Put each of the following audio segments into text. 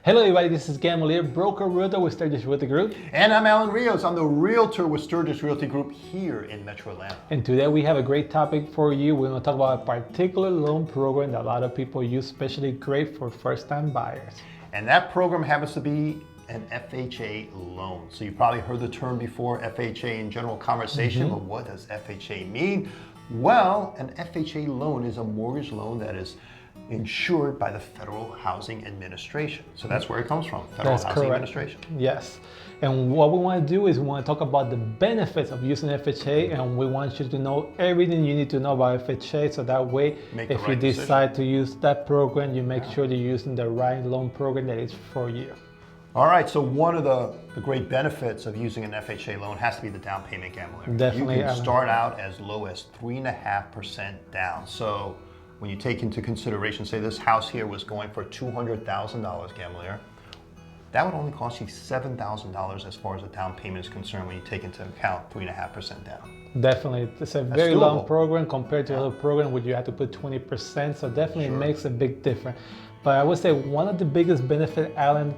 Hello everybody, this is Gamalier, broker realtor with Sturgis Realty Group. And I'm Alan Rios. I'm the realtor with Sturgis Realty Group here in Metro Atlanta. And today we have a great topic for you. We're going to talk about a particular loan program that a lot of people use, especially great for first-time buyers. And that program happens to be an FHA loan. So you probably heard the term before, FHA in general conversation, but what does FHA mean? Well, an FHA loan is a mortgage loan that is insured by the Federal Housing Administration. So that's where it comes from, Federal Housing Administration. Yes. And what we want to do is we want to talk about the benefits of using FHA, and we want you to know everything you need to know about FHA, so that way if you decide to use that program, you make sure you're using the right loan program that is for you. All right, so one of the great benefits of using an FHA loan has to be the down payment, Gamalier. Definitely. You can start out as low as 3.5% down. So when you take into consideration, say this house here was going for $200,000, Gamalier, that would only cost you $7,000 as far as the down payment is concerned when you take into account 3.5% down. Definitely. It's a very long program compared to other program where you have to put 20%, so definitely it makes a big difference. But I would say one of the biggest benefits, Alan,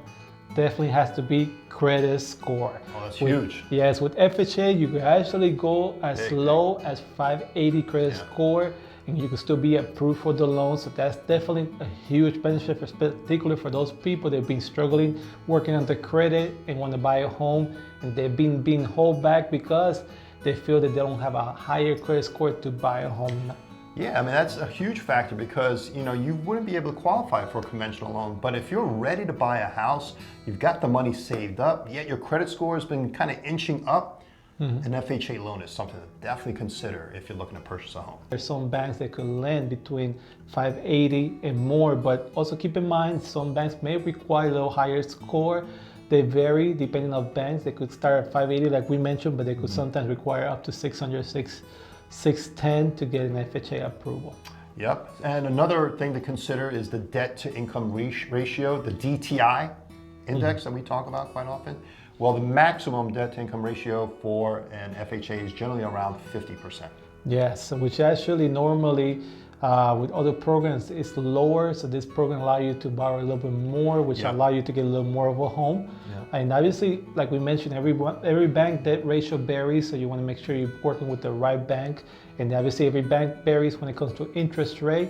definitely has to be credit score. Oh, that's huge. Yes, with FHA, you can actually go as low as 580 credit score, and you can still be approved for the loan. So that's definitely a huge benefit, particularly for those people that have been struggling, working on the credit and want to buy a home, and they've been being held back because they feel that they don't have a higher credit score to buy a home. Yeah, I mean, that's a huge factor because, you wouldn't be able to qualify for a conventional loan. But if you're ready to buy a house, you've got the money saved up, yet your credit score has been kind of inching up, an FHA loan is something to definitely consider if you're looking to purchase a home. There's some banks that could lend between 580 and more, but also keep in mind, some banks may require a little higher score. They vary depending on banks. They could start at 580 like we mentioned, but they could sometimes require up to 610 to get an FHA approval. Yep, and another thing to consider is the debt to income ratio, the DTI index that we talk about quite often. Well, the maximum debt to income ratio for an FHA is generally around 50%. Yes, which actually normally with other programs is lower, so this program allows you to borrow a little bit more, which allow you to get a little more of a home. And obviously, like we mentioned, every bank debt ratio varies, so you want to make sure you're working with the right bank. And obviously, every bank varies when it comes to interest rate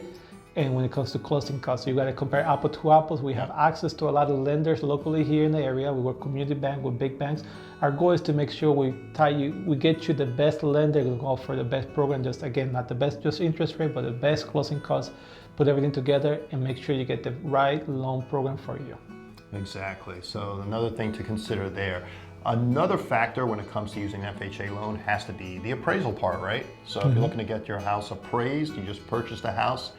and when it comes to closing costs. So you got to compare apple to apples. We have access to a lot of lenders locally here in the area. We work community bank with big banks. Our goal is to make sure we get you the best lender to go for the best program. Just again, not the best just interest rate, but the best closing costs. Put everything together and make sure you get the right loan program for you. Exactly. So another thing to consider there. Another factor when it comes to using an FHA loan has to be the appraisal part, right? So if you're looking to get your house appraised, you just purchased a house,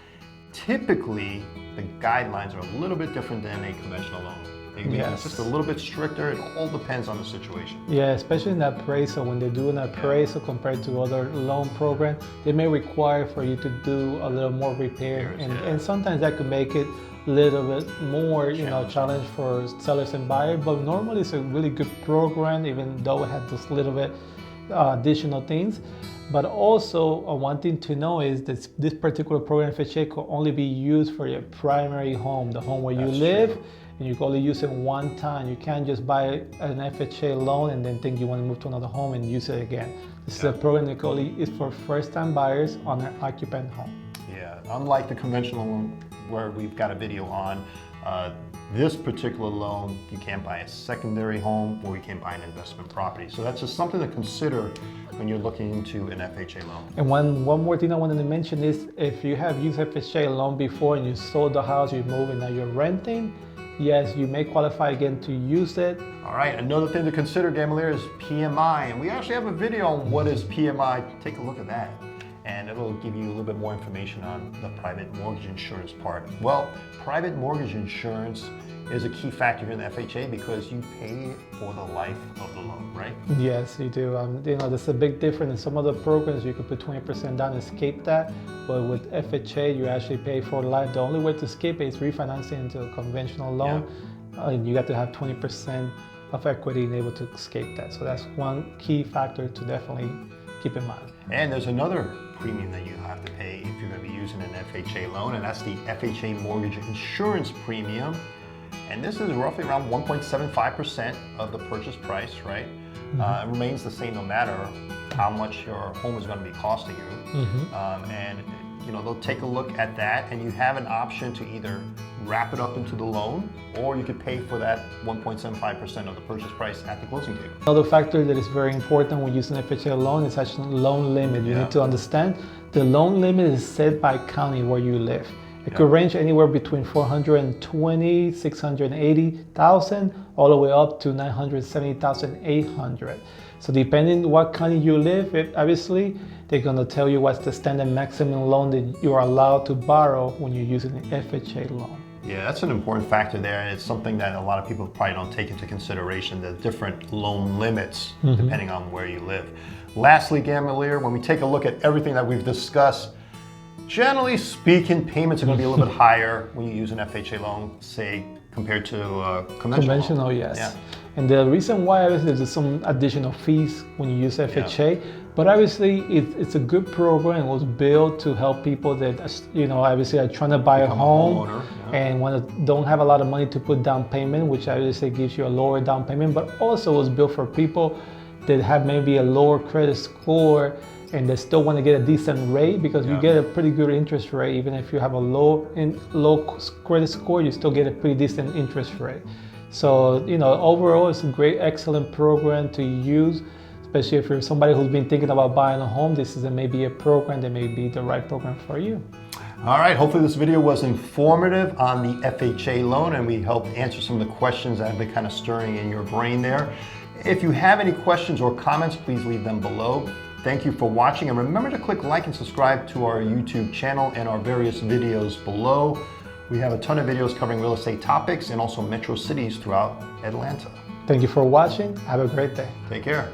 typically the guidelines are a little bit different than a conventional loan. It's just a little bit stricter. It all depends on the situation. Yeah, especially in that appraisal, when they do an appraisal compared to other loan programs, they may require for you to do a little more repair, and sometimes that could make it a little bit more, challenge for sellers and buyers. But normally it's a really good program, even though it has this little bit additional things. But also one thing to know is that this particular program, FHA, could only be used for your primary home, the home where you live. And you can only use it one time. You can't just buy an FHA loan and then think you want to move to another home and use it again. This is a program that only is for first-time buyers on an occupant home. Yeah, unlike the conventional loan where we've got a video on, this particular loan, you can't buy a secondary home or you can't buy an investment property. So that's just something to consider when you're looking into an FHA loan. And one more thing I wanted to mention is if you have used FHA loan before and you sold the house, you moved and now you're renting, yes, you may qualify again to use it. All right, another thing to consider, Gamalier, is PMI. And we actually have a video on what is PMI. Take a look at that. And it'll give you a little bit more information on the private mortgage insurance part. Well, private mortgage insurance is a key factor in the FHA because you pay for the life of the loan, right? Yes, you do. There's a big difference. In some other programs, you could put 20% down and escape that. But with FHA, you actually pay for life. The only way to escape it is refinancing into a conventional loan. And you got to have 20% of equity and able to escape that. So that's one key factor to definitely keep in mind. And there's another premium that you have to pay if you're going to be using an FHA loan, and that's the FHA mortgage insurance premium. And this is roughly around 1.75% of the purchase price, right? It remains the same no matter how much your home is going to be costing you. And you know, they'll take a look at that, and you have an option to either wrap it up into the loan, or you could pay for that 1.75% of the purchase price at the closing table. Another factor that is very important when using FHA loan is actually loan limit. You need to understand the loan limit is set by county where you live. It could range anywhere between 420, 680,000, all the way up to 970,800. So depending what county you live in, obviously, they're gonna tell you what's the standard maximum loan that you are allowed to borrow when you're using an FHA loan. Yeah, that's an important factor there, and it's something that a lot of people probably don't take into consideration, the different loan limits depending on where you live. Lastly, Gamalier, when we take a look at everything that we've discussed, generally speaking, payments are going to be a little bit higher when you use an FHA loan, say, compared to conventional loan. Yes. Yeah. And the reason why, obviously, there's some additional fees when you use FHA, but obviously it's a good program. It was built to help people that, you know, obviously are trying to buy a home and don't have a lot of money to put down payment, which obviously gives you a lower down payment, but also was built for people that have maybe a lower credit score and they still want to get a decent rate, because you get a pretty good interest rate. Even if you have a low credit score, you still get a pretty decent interest rate. So, you know, overall, it's a great, excellent program to use, especially if you're somebody who's been thinking about buying a home. This is maybe a program that may be the right program for you. All right, hopefully this video was informative on the FHA loan, and we helped answer some of the questions that have been kind of stirring in your brain there. If you have any questions or comments, please leave them below. Thank you for watching, and remember to click like and subscribe to our YouTube channel and our various videos below. We have a ton of videos covering real estate topics and also metro cities throughout Atlanta. Thank you for watching. Have a great day. Take care.